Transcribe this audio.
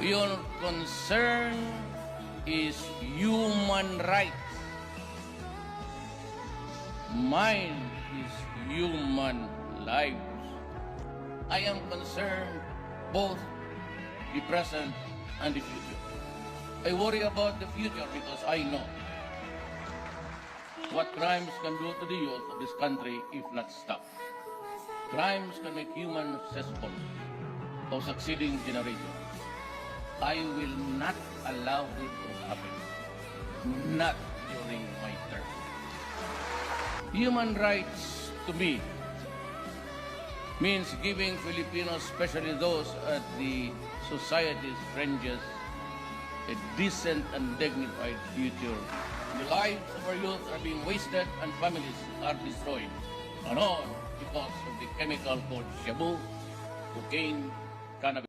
Your concern is human rights. Mine is human lives. I am concerned both the present and the future. I worry about the future because I know what crimes can do to the youth of this country if not stopped. Crimes can make humans cesspool of succeeding generations. I will not allow it to happen. Not during my term. Human rights to me means giving Filipinos, especially those at the society's fringes, a decent and dignified future. The lives of our youth are being wasted and families are destroyed. And all because of the chemical called shabu, cocaine, cannabis.